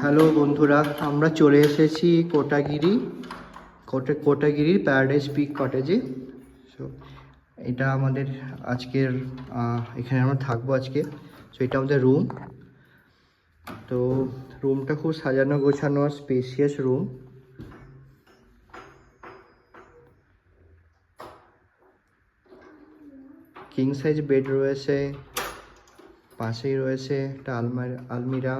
Hello বন্ধুরা, আমরা চলে এসেছি কোটাগিরির প্যারাডাইস পিক কটেজে। সো এটা আমাদের আজকের এখানে আমরা থাকবো আজকে। সো এটা আমাদের রুম। তো রুমটা খুব সাজানো গোছানো আর spacious room. King size bed রয়েছে, পাশেই রয়েছে একটা আলমিরা।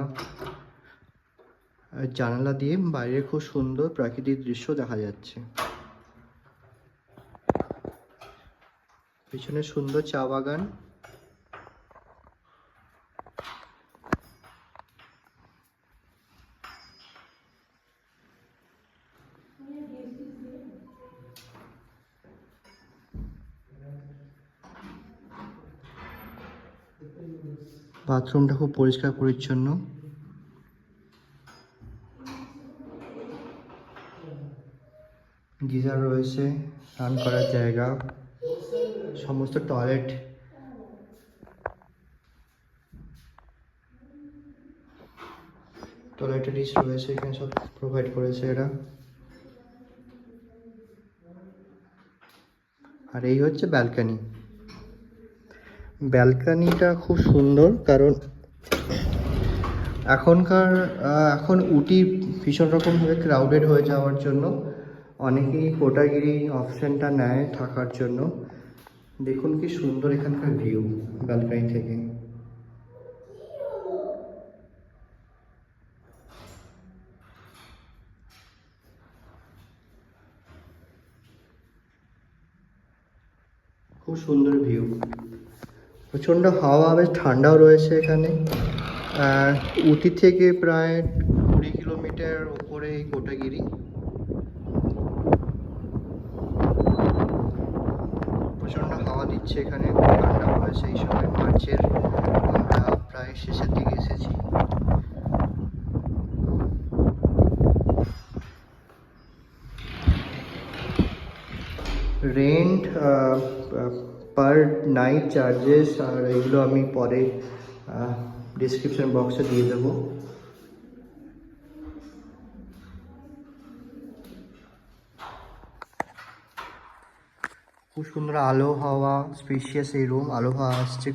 জানালা দিয়ে বাইরে খুব সুন্দর প্রাকৃতিক দৃশ্য দেখা যাচ্ছে। পিছনে সুন্দর চা বাগান। বাথরুমটা খুব পরিষ্কার পরিচ্ছন্ন। গিজার রয়েছে, স্নান করার জায়গা, সমস্ত টয়লেটারিজ রয়েছে এখানে, সব প্রোভাইড করেছে এরা। আর এই হচ্ছে ব্যালকানিটা খুব সুন্দর, কারণ এখন উটি ভীষণ রকমভাবে ক্রাউডেড হয়ে যাওয়ার জন্য অনেকেই কোটাগিরি অপশানটা নেয় থাকার জন্য। দেখুন কি সুন্দর এখানকার ভিউ ব্যালকানি থেকে। খুব সুন্দর ভিউ, প্রচণ্ড হাওয়া, বেশ ঠান্ডাও রয়েছে এখানে। উটি থেকে প্রায় 20 কিলোমিটার উপরে এই কোটাগিরি। প্রচণ্ড হাওয়া দিচ্ছে এখানে, ঠান্ডা হয়েছে এই সময় মার্চের। আমরা প্রায় শেষের দিকে এসেছি। রেন্ট পার নাইট চার্জেস আর এগুলো আমি পরে ডিসক্রিপশন বক্সে দিয়ে দেবো। খুব সুন্দর আলো হাওয়া, স্পেশিয়াস এই রুম। আলো হাওয়া আসছে,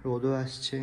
রোদও আসছে।